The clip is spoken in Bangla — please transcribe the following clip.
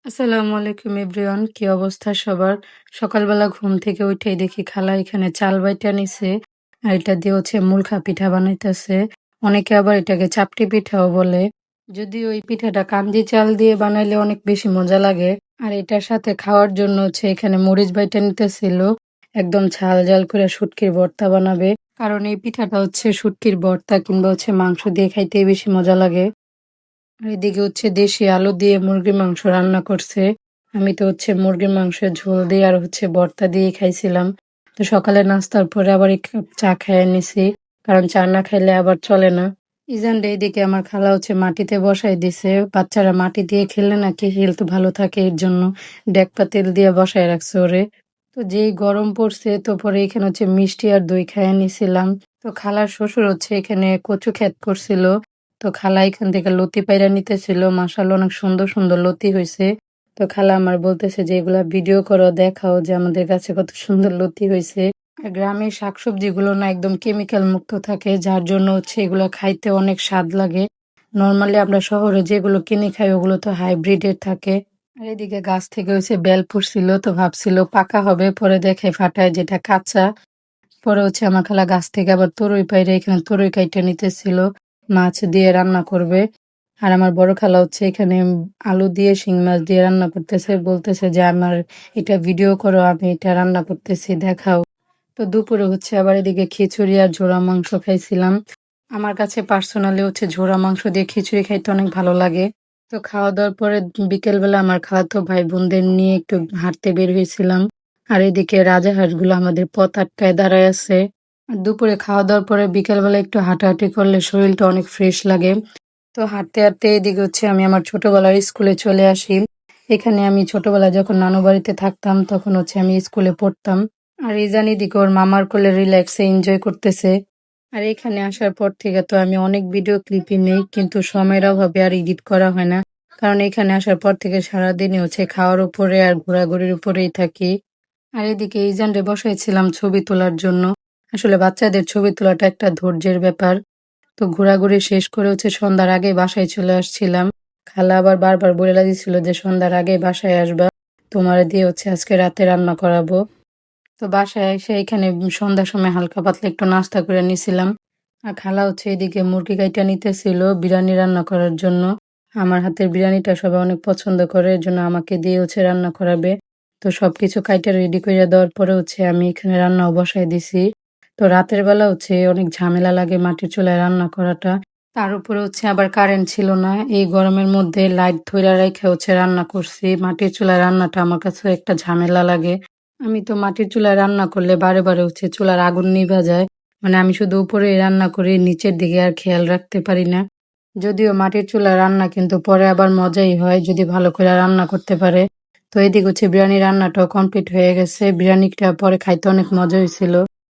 আসসালামু আলাইকুম এভরিওয়ান, কি অবস্থা সবার? সকালবেলা ঘুম থেকে উঠেই দেখি খালা এখানে চাল বাইটা নিছে আর এটা দিয়ে মূলখা পিঠা বানাইতেছে। অনেকে আবার এটাকে চাপটি পিঠাও বলে। যদিও এই পিঠাটা কাঞ্জি চাল দিয়ে বানাইলে অনেক বেশি মজা লাগে। আর এটার সাথে খাওয়ার জন্য এখানে মরিচ বাইটা নিতেছিল, একদম ঝাল ঝাল করে শুটকির ভর্তা বানাবে। কারণ এই পিঠাটা শুটকির ভর্তা কিংবা মাংস দিয়ে খাইতে বেশি মজা লাগে। আর এদিকে দেশি আলু দিয়ে মুরগির মাংস রান্না করছে। আমি তো মুরগির মাংসের ঝোল দিয়ে আর ভর্তা দিয়ে খাইছিলাম। তো সকালে নাস্তার পরে আবার এক কাপ চা খেয়ে নিছি, কারণ চা না খাইলে আবার চলে না। ইজান রে এদিকে আমার খালা মাটিতে বসাই দিছে, বাচ্চারা মাটি দিয়ে খেললে নাকি হেলথ ভালো থাকে, এর জন্য ডেক পাতিল দিয়ে বসায় রাখছে ওরে। তো যেই গরম পড়ছে, তো পরে এখানে মিষ্টি আর দই খাইয়ে নিছিলাম। তো খালার শ্বশুর এখানে কচু ক্ষেত করছিল। তো খালা এখান থেকে লতি পাইরা নিতেছিল, মাশাআল্লাহ অনেক সুন্দর সুন্দর লতি হয়েছে। তো খালা আমার বলতেছে যে এগুলা ভিডিও করো, দেখাও যে আমাদের কাছে কত সুন্দর লতি হয়েছে। আর গ্রামের শাকসবজি গুলো না একদম কেমিক্যাল মুক্ত থাকে, যার জন্য এগুলো খাইতে অনেক স্বাদ লাগে। নর্মালি আমরা শহরে যেগুলো কিনে খাই ওগুলো তো হাইব্রিডের থাকে। আর এদিকে গাছ থেকে বেল পড়ছিল, তো ভাবছিল পাকা হবে, পরে দেখে ফাটায় যেটা কাঁচা। পরে আমার খালা গাছ থেকে আবার তরই পাইরে এখানে তরই কাইটে নিতেছিল, মাছ দিয়ে রান্না করবে। আর আমার বড় খালা এখানে আলু দিয়ে শিং মাছ দিয়ে রান্না করতেছে, বলতেছে যে আমার এটা ভিডিও করো, আমি এটা রান্না করতেছি, দেখাও। তো দুপুরে আবার এদিকে খিচুড়ি আর ঝোড়া মাংস খাইছিলাম। আমার কাছে পার্সোনালি ঝোড়া মাংস দিয়ে খিচুড়ি খাইতে অনেক ভালো লাগে। তো খাওয়া দাওয়ার পরে বিকেল বেলা আমার খালাতো ভাই বোনদের নিয়ে একটু হাঁটতে বের হয়েছিলাম। আর এদিকে রাজাহাঁসগুলো আমাদের পথ আটকায় দাঁড়ায় আছে। আর দুপুরে খাওয়া দাওয়ার পরে বিকেল বেলা একটু হাঁটাহাঁটি করলে শরীরটা অনেক ফ্রেশ লাগে। তো হাঁটতে হাঁটতে এদিকে আমি আমার ছোটবেলার স্কুলে চলে আসি। এখানে আমি ছোটবেলায় যখন নানু বাড়িতে থাকতাম তখন আমি স্কুলে পড়তাম। আর ইজান এদিকে ওর মামার কোলে রিল্যাক্সে এনজয় করতেছে। আর এখানে আসার পর থেকে তো আমি অনেক ভিডিও ক্লিপই নেই, কিন্তু সময়ের অভাবে আর এডিট করা হয় না। কারণ এখানে আসার পর থেকে সারাদিনই খাওয়ার উপরে আর ঘোরাঘুরির উপরেই থাকি। আর এদিকে ইজানরে বসাইছিলাম ছবি তোলার জন্য। আসলে বাচ্চাদের ছবি তোলাটা একটা ধৈর্যের ব্যাপার। তো ঘোরাঘুরি শেষ করে সন্ধ্যার আগে বাসায় চলে আসছিলাম। খালা আবার বারবার বলে দিছিল যে সন্ধ্যার আগে বাসায় আসবা, তোমার দিয়ে আজকে রাতে রান্না করাবো। তো বাসায় এসে এখানে সন্ধ্যার সময় হালকা পাতলা একটু নাস্তা করে নিছিলাম। আর খালা এদিকে মুরগি কাইটা নিতেছিল বিরিয়ানি রান্না করার জন্য। আমার হাতের বিরিয়ানিটা সবাই অনেক পছন্দ করে, এর জন্য আমাকে দিয়ে রান্না করাবে। তো সবকিছু কাইটা রেডি করে দেওয়ার পরে আমি এখানে রান্নাও বসাই দিছি। তো রাতের বেলা অনেক ঝামেলা লাগে মাটির চুলায় রান্না করাটা। তার উপরে আবার কারেন্ট ছিল না। এই গরমের মধ্যে লাইট ধইরা রাইখা রান্না করছি। মাটির চুলায় রান্নাটা আমার কাছে একটা ঝামেলা লাগে। আমি তো মাটির চুলায় রান্না করলে বারে বারে চুলার আগুন নিভা যায়। মানে আমি শুধু উপরেই রান্না করি, নিচের দিকে আর খেয়াল রাখতে পারি না। যদিও মাটির চুলায় রান্না কিন্তু পরে আবার মজাই হয় যদি ভালো করে রান্না করতে পারে। তো এদিকে বিরিয়ানি রান্নাটাও কমপ্লিট হয়ে গেছে। বিরিয়ানিটা পরে খাইতে অনেক মজা হয়েছিল।